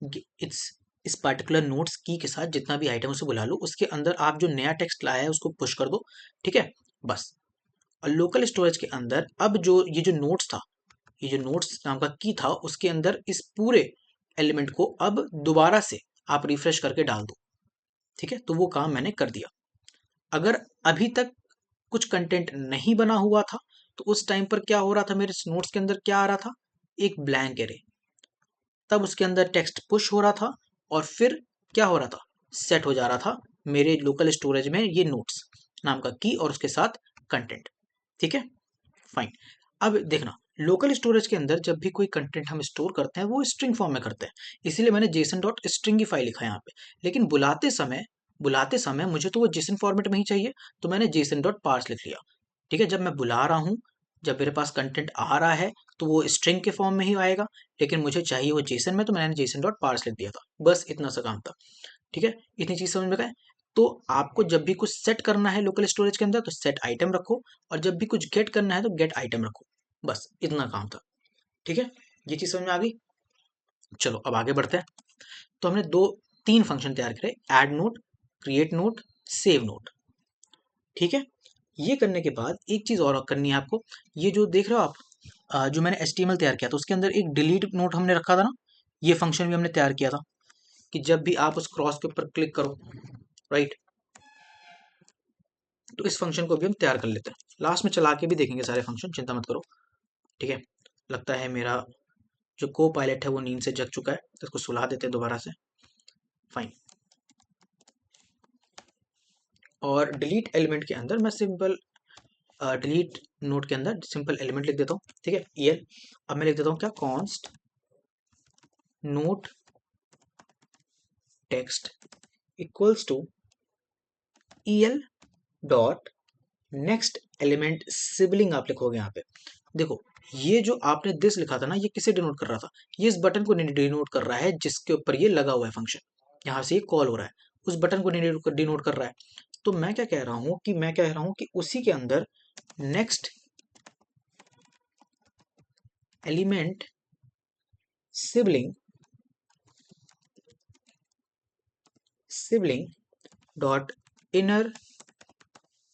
इट्स इस पर्टिकुलर नोट्स की के साथ जितना भी आइटम उसे बुला लो, उसके अंदर आप जो नया टेक्स्ट लाया है उसको पुश कर दो। ठीक है, बस। और लोकल स्टोरेज के अंदर अब जो ये जो नोट्स था, ये जो नोट्स नाम का की था, उसके अंदर इस पूरे एलिमेंट को अब दोबारा से आप रिफ्रेश करके डाल दो। ठीक है, तो वो काम मैंने कर दिया। अगर अभी तक कुछ कंटेंट नहीं बना हुआ था तो उस टाइम पर क्या हो रहा था, मेरे नोट्स के अंदर क्या आ रहा था, एक ब्लैंक एरे। तब उसके अंदर टेक्स्ट पुश हो रहा था और फिर क्या हो रहा था, सेट हो जा रहा था मेरे लोकल स्टोरेज में ये नोट्स नाम का की और उसके साथ कंटेंट। ठीक है, फाइन। अब देखना, लोकल स्टोरेज के अंदर जब भी कोई कंटेंट हम स्टोर करते हैं वो स्ट्रिंग फॉर्म में करते हैं, इसीलिए मैंने जेसन डॉट स्ट्रिंगिफाई लिखा है यहाँ पे। लेकिन बुलाते समय मुझे तो वो जेसन फॉर्मेट में ही चाहिए, तो मैंने जेसन डॉट पार्स लिख लिया। ठीक है, जब मैं बुला रहा हूँ, जब मेरे पास कंटेंट आ रहा है तो वो स्ट्रिंग के फॉर्म में ही आएगा, लेकिन मुझे चाहिए वो जेसन में, तो मैंने जेसन डॉट पार्स लिख दिया था। बस इतना सा काम था। ठीक है, इतनी चीज समझ में गए। तो आपको जब भी कुछ सेट करना है लोकल स्टोरेज के अंदर तो सेट आइटम रखो, और जब भी कुछ गेट करना है तो गेट आइटम रखो। बस इतना काम था। ठीक है, ये चीज समझ में आ गई। चलो अब आगे बढ़ते हैं। तो हमने दो तीन फंक्शन तैयार करे, add note, create note, save note. ठीक है, ये करने के बाद एक चीज और करनी है आपको। ये जो देख रहे हो आप, जो मैंने HTML तैयार किया था उसके अंदर एक डिलीट नोट हमने रखा था ना, ये फंक्शन भी हमने तैयार किया था कि जब भी आप उस क्रॉस के ऊपर क्लिक करो, राइट, तो इस फंक्शन को भी हम तैयार कर लेते हैं। लास्ट में चला के भी देखेंगे सारे फंक्शन, चिंता मत करो। ठीक है, लगता है मेरा जो को पायलट है वो नींद से जग चुका है, तो इसको सुला देते हैं दोबारा से। फाइन। और डिलीट एलिमेंट के अंदर मैं सिंपल डिलीट नोट के अंदर सिंपल एलिमेंट लिख देता हूँ। ठीक है, EL। अब मैं लिख देता हूँ क्या, const note text equals to EL dot next element sibling, आप लिखोगे यहाँ पे। देखो, ये जो आपने दिस लिखा था ना, ये किसे डिनोट कर रहा था, ये इस बटन को डिनोट कर रहा है जिसके ऊपर ये लगा हुआ है फंक्शन, यहाँ से ये कॉल हो रहा है, उस बटन को डिनोट कर रहा है। तो मैं क्या कह रहा हूँ कि उसी के अंदर next element sibling dot inner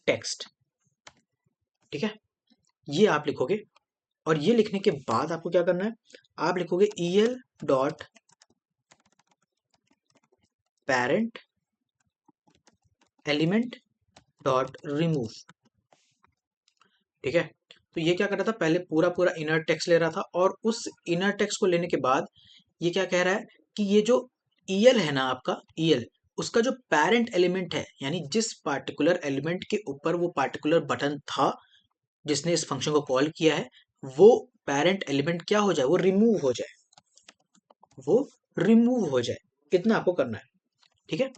text. ठीक है, ये आप लिखोगे। और ये लिखने के बाद आपको क्या करना है, आप लिखोगे EL dot parent element dot remove. ठीक है, तो ये क्या कर रहा था, पहले पूरा पूरा इनर टेक्स्ट ले रहा था, और उस इनर टेक्स्ट को लेने के बाद ये क्या कह रहा है कि ये जो EL है ना आपका, EL उसका जो पेरेंट एलिमेंट है, यानी जिस पार्टिकुलर एलिमेंट के ऊपर वो पार्टिकुलर बटन था जिसने इस फंक्शन को कॉल किया है, वो पेरेंट एलिमेंट क्या हो जाए, वो रिमूव हो जाए, वो रिमूव हो जाए। इतना आपको करना है। ठीक है,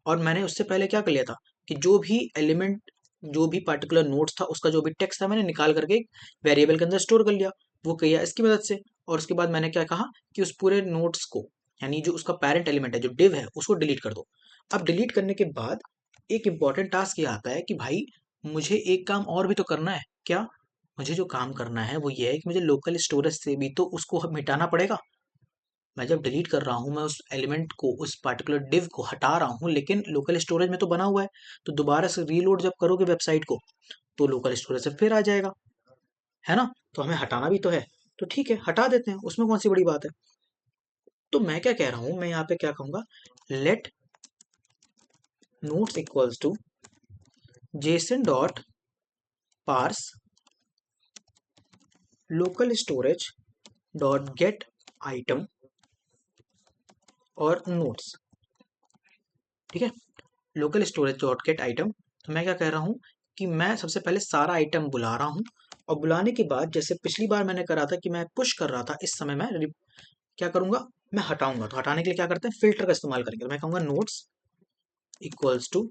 और मैंने उससे पहले क्या कर लिया था कि जो भी एलिमेंट, जो भी पार्टिकुलर नोट्स था, उसका जो भी टेक्स्ट था, मैंने निकाल करके एक वेरिएबल के अंदर स्टोर कर लिया, वो किया इसकी मदद से। और उसके बाद मैंने क्या कहा कि उस पूरे नोट्स को, यानी जो उसका पेरेंट एलिमेंट है, जो डिव है, उसको डिलीट कर दो। अब डिलीट करने के बाद एक इंपॉर्टेंट टास्क ये आता है कि भाई मुझे एक काम और भी तो करना है। क्या? मुझे जो काम करना है वो ये है कि मुझे लोकल स्टोरेज से भी तो उसको मिटाना पड़ेगा। मैं जब डिलीट कर रहा हूँ, मैं उस एलिमेंट को, उस पार्टिकुलर डिव को हटा रहा हूँ, लेकिन लोकल स्टोरेज में तो बना हुआ है। तो दोबारा से रीलोड जब करोगे वेबसाइट को, तो लोकल स्टोरेज से फिर आ जाएगा, है ना? तो हमें हटाना भी तो है। तो ठीक है, हटा देते हैं, उसमें कौन सी बड़ी बात है। तो मैं क्या कह रहा हूँ, मैं यहाँ पे क्या कहूँगा, let notes equals to JSON dot parse local storage dot get item और नोट्स। ठीक है, local storage dot get item. तो मैं क्या कह रहा हूँ कि मैं सबसे पहले सारा आइटम बुला रहा हूँ, और बुलाने के बाद जैसे पिछली बार मैंने करा था कि मैं पुश कर रहा था, इस समय मैं क्या करूंगा, मैं हटाऊंगा। तो हटाने के लिए क्या करते हैं, फिल्टर का इस्तेमाल करेंगे। तो मैं कहूँगा notes equals to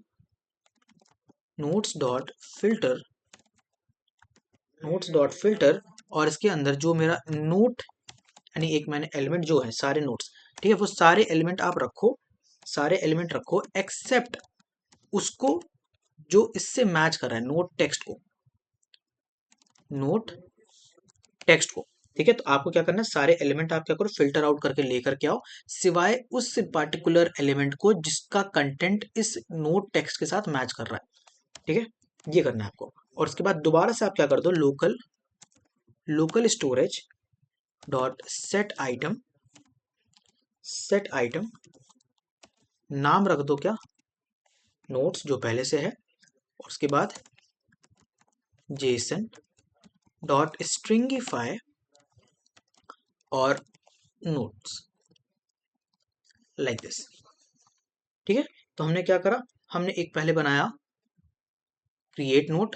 notes dot filter, notes dot filter, और इसके अंदर जो मेरा नोट, यानी एक मैंने एलिमेंट जो है, सारे नोट्स, ठीक है, वो सारे एलिमेंट आप रखो, सारे एलिमेंट रखो एक्सेप्ट उसको जो इससे मैच कर रहा है, नोट टेक्स्ट को, नोट टेक्स्ट को। ठीक है, तो आपको क्या करना है, सारे एलिमेंट आप क्या करो, फिल्टर आउट करके लेकर के आओ, सिवाय उस पार्टिकुलर एलिमेंट को जिसका कंटेंट इस नोट टेक्स्ट के साथ मैच कर रहा है। ठीक है, ये करना है आपको। और उसके बाद दोबारा से आप क्या कर दो, local local storage dot set item, set item नाम रख दो क्या, नोट्स जो पहले से है, और उसके बाद जेसन डॉट स्ट्रिंगिफाई और नोट्स, लाइक दिस। ठीक है, तो हमने क्या करा, हमने एक पहले बनाया क्रिएट नोट,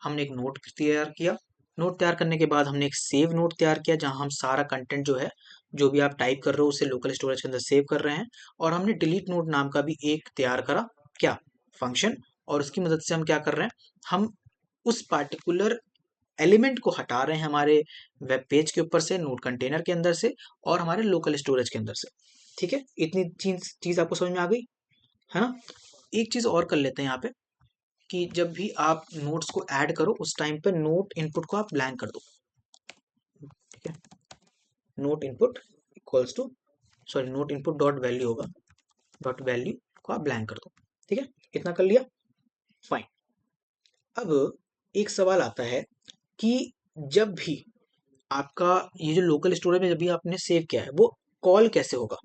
हमने एक नोट तैयार किया, नोट तैयार करने के बाद हमने एक सेव नोट तैयार किया, जहां हम सारा कंटेंट जो है, जो भी आप टाइप कर रहे हो, उसे लोकल स्टोरेज के अंदर सेव कर रहे हैं। और हमने डिलीट नोट नाम का भी एक तैयार करा, क्या, फंक्शन। और उसकी मदद से हम क्या कर रहे हैं, हम उस पार्टिकुलर एलिमेंट को हटा रहे हैं हमारे वेब पेज के ऊपर से, नोट कंटेनर के अंदर से, और हमारे लोकल स्टोरेज के अंदर से। ठीक है, इतनी चीज आपको समझ में आ गई, है ना? एक चीज और कर लेते हैं यहाँ पे, कि जब भी आप नोट्स को ऐड करो, उस टाइम पे नोट इनपुट को आप ब्लैंक कर दो। ठीक है, note input equals to, sorry, note input dot value होगा, डॉट वैल्यू को आप ब्लैंक कर दो। ठीक है, इतना कर लिया, फाइन। अब एक सवाल आता है कि जब भी आपका ये जो लोकल स्टोरेज में जब भी आपने सेव किया है, वो कॉल कैसे होगा,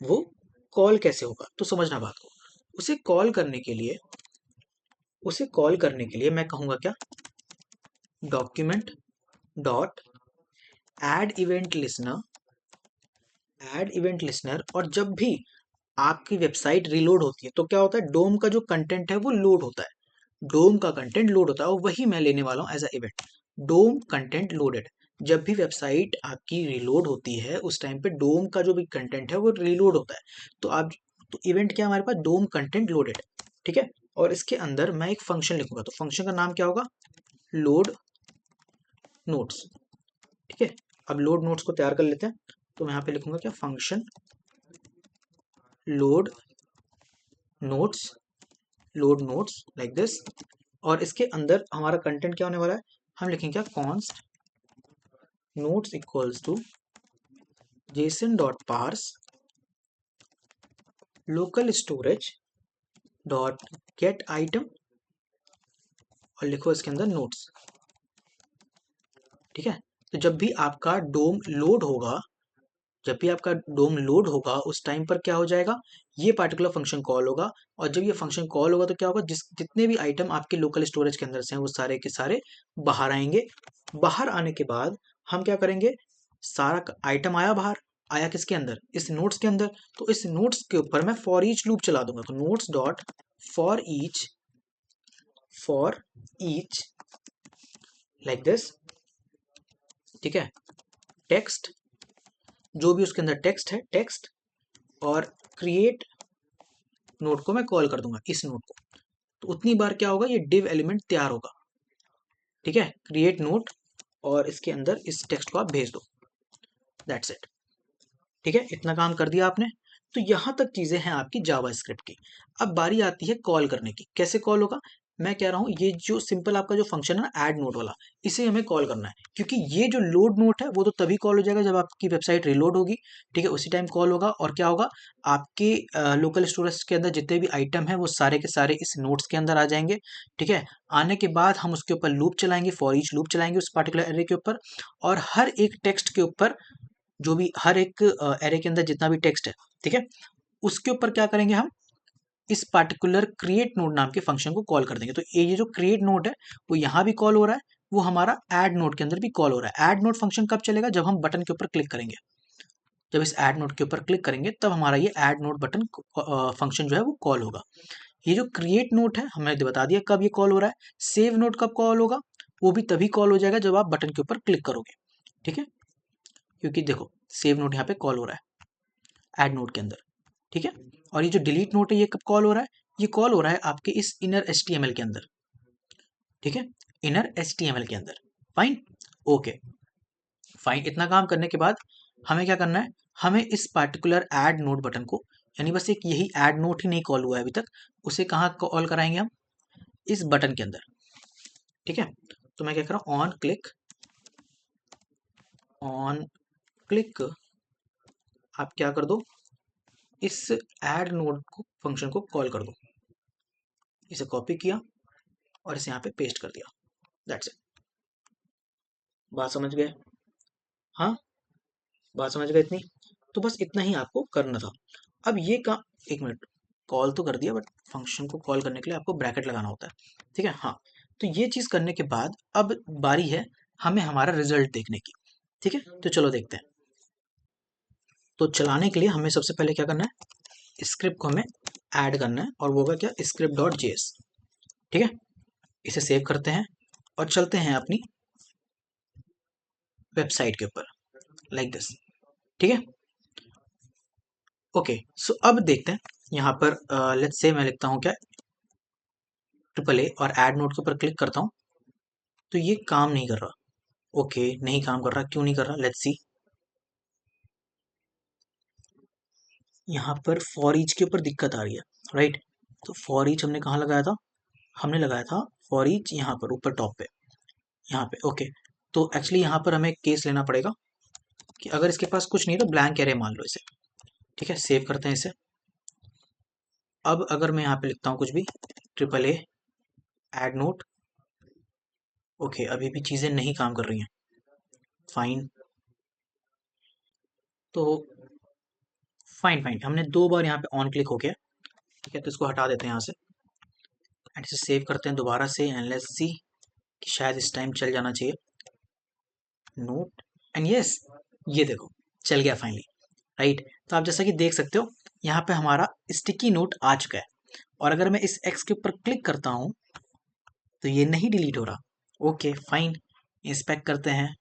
वो कॉल कैसे होगा, तो समझना बात को। उसे कॉल करने के लिए, उसे कॉल करने के लिए मैं कहूंगा क्या, document dot add event listener, add event listener. और जब भी आपकी वेबसाइट रीलोड होती है, तो क्या होता है, डोम का जो कंटेंट है वो लोड होता है, डोम का कंटेंट लोड होता है, और वही मैं लेने वाला हूँ as a event, DOM content loaded. जब भी वेबसाइट आपकी रीलोड होती है, उस टाइम पे डोम का जो भी कंटेंट है वो रीलोड होता है। तो आप, तो इवेंट क्या, हमारे पास डोम कंटेंट लोडेड। ठीक है, और इसके अंदर मैं एक फंक्शन लिखूंगा, तो फंक्शन का नाम क्या होगा, लोड नोट्स। ठीक है, अब लोड नोट्स को तैयार कर लेते हैं। तो मैं यहाँ पे लिखूंगा क्या, function load notes, load notes like this. और इसके अंदर हमारा कंटेंट क्या होने वाला है, हम लिखेंगे क्या, const notes equals to JSON dot parse local storage dot get item, और लिखो इसके अंदर नोट्स। ठीक है, तो जब भी आपका डोम लोड होगा, जब भी आपका डोम लोड होगा उस टाइम पर क्या हो जाएगा, ये पार्टिकुलर फंक्शन कॉल होगा। और जब ये फंक्शन कॉल होगा तो क्या होगा, जितने भी आइटम आपके लोकल स्टोरेज के अंदर से हैं वो सारे के सारे बाहर आएंगे। बाहर आने के बाद हम क्या करेंगे, सारा आइटम आया बाहर, आया किसके अंदर, इस नोट्स के अंदर। तो इस नोट्स के ऊपर मैं फॉर ईच लूप चला दूंगा। तो notes dot for each like this, ठीक है। टेक्स्ट, जो भी उसके अंदर टेक्स्ट है, टेक्स्ट, और क्रिएट नोड को मैं कॉल कर दूंगा, इस नोड को। तो उतनी बार क्या होगा, ये डिव एलिमेंट तैयार होगा, ठीक है। क्रिएट नोड और इसके अंदर इस टेक्स्ट को आप भेज दो, दैट्स इट, ठीक है। इतना काम कर दिया आपने। तो यहां तक चीजें हैं आपकी जावास्क्रिप्ट की। अब बारी आती है कॉल करने की। कैसे कॉल होगा, मैं कह रहा हूं ये जो सिंपल आपका जो फंक्शन है ना, ऐड नोड वाला, इसे हमें कॉल करना है। क्योंकि ये जो लोड नोट है वो तो तभी कॉल हो जाएगा जब आपकी वेबसाइट रिलोड होगी, ठीक है, उसी टाइम कॉल होगा। और क्या होगा, आपके लोकल स्टोरेज के अंदर जितने भी आइटम है वो सारे के सारे इस नोट्स के अंदर आ जाएंगे, ठीक है। आने के बाद हम उसके ऊपर लूप चलाएंगे, फॉर ईच लूप चलाएंगे उस पार्टिकुलर एरे के ऊपर। और हर एक टेक्स्ट के ऊपर, जो भी हर एक एरे के अंदर जितना भी टेक्स्ट है, ठीक है, उसके ऊपर क्या करेंगे हम, इस पार्टिकुलर क्रिएट नोड नाम के फंक्शन को कॉल कर देंगे। तो ये जो क्रिएट नोड है वो यहाँ भी कॉल हो रहा है, वो हमारा ऐड नोड के अंदर भी कॉल हो रहा है। ऐड नोड फंक्शन कब चलेगा, जब हम बटन के ऊपर क्लिक करेंगे। जब इस ऐड नोड के ऊपर क्लिक करेंगे तब हमारा ये ऐड नोड बटन फंक्शन जो है वो कॉल होगा। ये जो क्रिएट नोड है हमने बता दिया कब ये कॉल हो रहा है। सेव नोड कब कॉल होगा, वो भी तभी कॉल हो जाएगा जब आप बटन के ऊपर क्लिक करोगे, ठीक है। क्योंकि देखो सेव नोड यहाँ पे कॉल हो रहा है ऐड नोड के अंदर, ठीक है। और ये जो डिलीट नोड है ये कब कॉल हो रहा है, ये कॉल हो रहा है आपके इस इनर HTML के अंदर, ठीक है, इनर HTML के अंदर। Fine, okay, fine. इतना काम करने के बाद हमें क्या करना है, हमें इस पार्टिकुलर ऐड नोड बटन को, यानी बस एक यही ऐड नोड ही नहीं कॉल हुआ है अभी तक, उसे कहाँ कॉल कराएंगे हम, इस बटन के अंदर, ठीक है। तो मैं क्या कर रहा हूँ, ऑन क्लिक आप क्या कर दो, इस ऐड नोड को फंक्शन को कॉल कर दो। इसे कॉपी किया और इसे यहाँ पे पेस्ट कर दिया, दैट्स इट। बात समझ गए, हाँ, बात समझ गए इतनी। तो बस इतना ही आपको करना था। अब ये काम, एक मिनट, कॉल तो कर दिया बट फंक्शन को कॉल करने के लिए आपको ब्रैकेट लगाना होता है, ठीक है, हाँ। तो ये चीज़ करने के बाद अब बारी है हमें हमारा रिजल्ट देखने की, ठीक है। तो चलो देखते हैं। तो चलाने के लिए हमें सबसे पहले क्या करना है, स्क्रिप्ट को हमें ऐड करना है, और वो होगा क्या, script.js, ठीक है। इसे सेव करते हैं और चलते हैं अपनी वेबसाइट के ऊपर, लाइक दिस, ठीक है। ओके, सो अब देखते हैं यहाँ पर, लेट्स से मैं लिखता हूँ क्या, AAA, और ऐड नोड के ऊपर क्लिक करता हूँ। तो ये काम नहीं कर रहा, ओके, नहीं काम कर रहा, क्यों नहीं कर रहा, लेट्स सी। यहाँ पर फॉर ईच के ऊपर दिक्कत आ रही है, राइट। तो फॉर ईच हमने कहाँ लगाया था, हमने लगाया था फॉर ईच यहाँ पर ऊपर टॉप पे, यहाँ पे, ओके। तो एक्चुअली यहाँ पर हमें केस लेना पड़ेगा कि अगर इसके पास कुछ नहीं तो ब्लैंक एरे मान लो इसे, ठीक है। सेव करते हैं इसे। अब अगर मैं यहाँ पे लिखता हूँ कुछ भी, AAA ऐड नोट, ओके, अभी भी चीज़ें नहीं काम कर रही हैं, फाइन। तो फाइन फाइन, हमने 2 बार यहाँ पे ऑन क्लिक हो गया, ठीक है। तो इसको हटा देते हैं यहाँ से एंड इसे सेव करते हैं दोबारा से, एंड लेट्स सी कि शायद इस टाइम चल जाना चाहिए, नोट, एंड यस, ये देखो चल गया फाइनली, राइट। तो आप जैसा कि देख सकते हो यहाँ पे हमारा स्टिकी नोट आ चुका है। और अगर मैं इस एक्स के ऊपर क्लिक करता हूँ तो ये नहीं डिलीट हो रहा, ओके फाइन। इंस्पेक्ट करते हैं,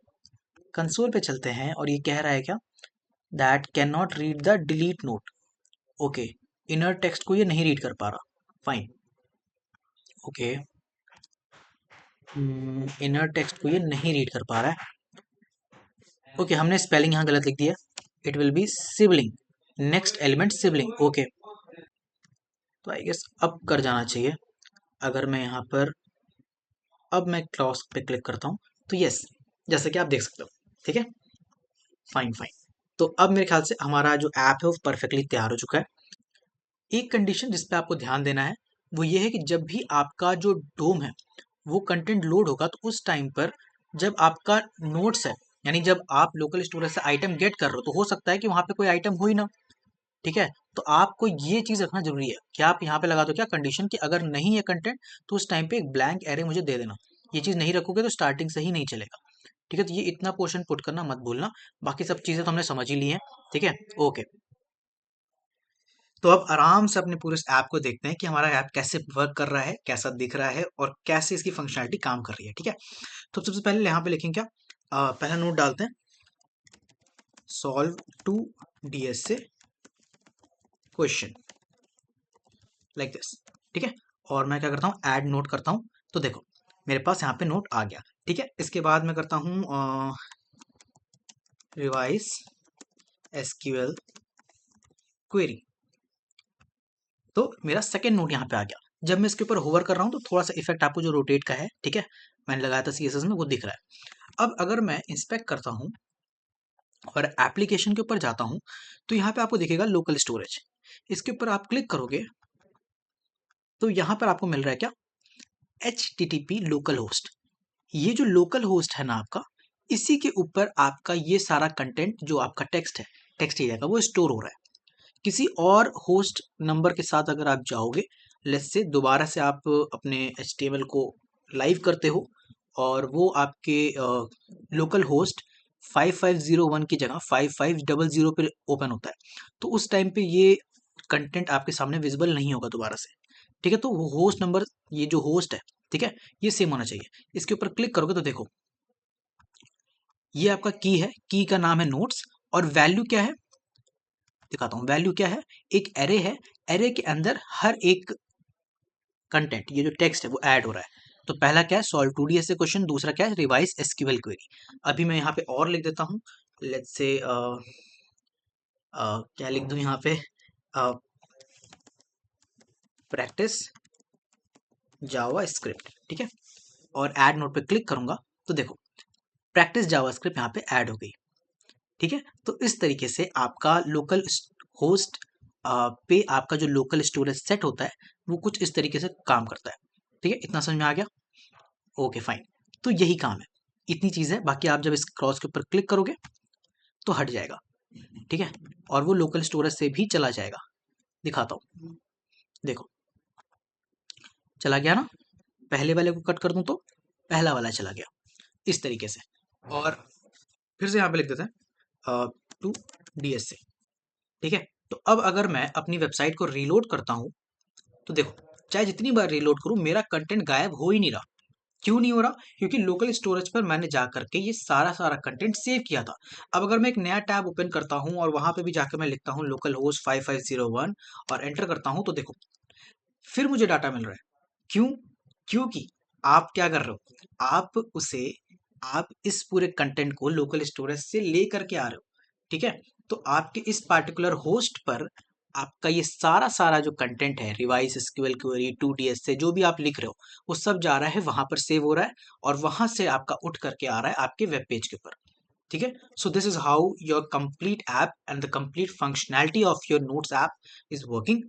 कंसोल पे चलते हैं, और ये कह रहा है क्या, that can not read the delete note, okay, inner text को ये नहीं रीड कर पा रहा, फाइन, ओके, इनर टेक्स्ट को ये नहीं रीड कर पा रहा है, ओके। हमने स्पेलिंग यहाँ गलत लिख दिया, it will be sibling, next element sibling, okay. तो आई गेस अब कर जाना चाहिए। अगर मैं यहाँ पर, अब मैं क्लॉज पे क्लिक करता हूँ तो यस, जैसा कि आप देख सकते हो, ठीक है, फाइन फाइन। तो अब मेरे ख्याल से हमारा जो ऐप है वो परफेक्टली तैयार हो चुका है। एक कंडीशन जिस पे आपको ध्यान देना है वो ये है कि जब भी आपका जो डोम है वो कंटेंट लोड होगा तो उस टाइम पर जब आपका नोट्स है यानी जब आप लोकल स्टोरेज से आइटम गेट कर रहे हो तो हो सकता है कि वहाँ पे कोई आइटम हो ही ना, ठीक है। तो आपको ये चीज़ रखना जरूरी है कि आप यहाँ पे लगा दो क्या कंडीशन कि अगर नहीं है कंटेंट तो उस टाइम पे एक ब्लैंक एरे मुझे दे देना। ये चीज़ नहीं रखोगे तो स्टार्टिंग से ही नहीं चलेगा, ठीक है। तो ये इतना पोर्शन पुट करना मत भूलना। बाकी सब चीज़ें तो हमने समझ ही ली हैं, ठीक है। ओके, तो अब आराम से अपने पूरे इस ऐप को देखते हैं कि हमारा ऐप कैसे वर्क कर रहा है, कैसा दिख रहा है और कैसे इसकी फंक्शनैलिटी काम कर रही है, ठीक है। तो सबसे पहले यहाँ पे लिखेंगे क्या, पहला नोट डालते हैं, solve two DSA question like this, ठीक है। और मैं क्या करता हूँ, ऐड नोट करता हूँ। तो देखो मेरे पास यहाँ पे नोट आ गया, ठीक है। इसके बाद मैं करता हूँ रिवाइज एसक्यूएल क्वेरी। तो मेरा सेकेंड नोट यहाँ पे आ गया। जब मैं इसके ऊपर होवर कर रहा हूँ तो थोड़ा सा इफेक्ट आपको जो रोटेट का है, ठीक है, मैंने लगाया था सीएसएस में, वो दिख रहा है। अब अगर मैं इंस्पेक्ट करता हूँ और एप्लीकेशन के ऊपर जाता हूँ तो यहाँ पे आपको दिखेगा लोकल स्टोरेज। इसके ऊपर आप क्लिक करोगे तो यहाँ पर आपको मिल रहा है क्या, HTTP लोकल होस्ट। ये जो लोकल होस्ट है ना आपका, इसी के ऊपर आपका ये सारा कंटेंट जो आपका टेक्स्ट है, टेक्स्ट एरिया का, वो स्टोर हो रहा है। किसी और होस्ट नंबर के साथ अगर आप जाओगे, लेट्स से दोबारा से आप अपने HTML को लाइव करते हो और वो आपके लोकल होस्ट 5501 की जगह 5500 पे ओपन होता है, तो उस टाइम पे ये कंटेंट आपके सामने विजिबल नहीं होगा दोबारा से, ठीक है। तो वो होस्ट नंबर, ये जो होस्ट है, ठीक है, ये सेम होना चाहिए। इसके ऊपर क्लिक करोगे तो देखो ये आपका की है, की का नाम है नोट्स, और वैल्यू क्या है दिखाता हूँ। वैल्यू क्या है, एक एरे है, एरे के अंदर हर एक कंटेंट, ये जो टेक्स्ट है वो ऐड हो रहा है। तो पहला क्या है, सॉल्व टू डी ऐसे क्वेश्चन, दूसरा क्या है, रिवाइज एसक्यूएल क्वेरी। अभी मैं यहाँ पे और लिख देता हूँ, लेट्स से क्या लिख दूँ यहाँ पे, प्रैक्टिस जावा स्क्रिप्ट, ठीक है। और ऐड नोट पे क्लिक करूंगा तो देखो प्रैक्टिस जावा स्क्रिप्ट यहाँ पे ऐड हो गई, ठीक है। तो इस तरीके से आपका लोकल होस्ट पे आपका जो लोकल स्टोरेज सेट होता है वो कुछ इस तरीके से काम करता है, ठीक है। इतना समझ में आ गया, ओके फाइन। तो यही काम है, इतनी चीज़ है। बाकी आप जब इस क्रॉस के ऊपर क्लिक करोगे तो हट जाएगा, ठीक है, और वो लोकल स्टोरेज से भी चला जाएगा। दिखाता हूँ, देखो चला गया ना। पहले वाले को कट कर दूं तो पहला वाला चला गया, इस तरीके से। और फिर से यहाँ पे लिख देते हैं टू डीएसए, ठीक है। तो अब अगर मैं अपनी वेबसाइट को रीलोड करता हूँ तो देखो चाहे जितनी बार रीलोड करूँ मेरा कंटेंट गायब हो ही नहीं रहा। क्यों नहीं हो रहा, क्योंकि लोकल स्टोरेज पर मैंने जा करके ये सारा सारा कंटेंट सेव किया था। अब अगर मैं एक नया टैब ओपन करता हूँ और वहां पे भी जाकर मैं लिखता हूँ लोकल होस्ट 5501 और एंटर करता हूँ तो देखो फिर मुझे डाटा मिल रहा है। क्यों, क्योंकि आप क्या कर रहे हो, आप उसे, आप इस पूरे कंटेंट को लोकल स्टोरेज से ले करके आ रहे हो, ठीक है। तो आपके इस पार्टिकुलर होस्ट पर आपका ये सारा सारा जो कंटेंट है, रिवाइज एसक्यूएल क्वेरी 2DS से जो भी आप लिख रहे हो वो सब जा रहा है वहां पर, सेव हो रहा है और वहां से आपका उठ करके आ रहा है आपके वेब पेज के ऊपर, ठीक है। So this is how your complete app and the complete functionality of your notes app is working.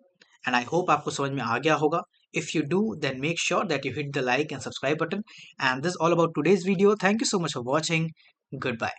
And I hope आपको समझ में आ गया होगा। If you do, then make sure that you hit the like and subscribe button. And this is all about today's video. Thank you so much for watching. Goodbye.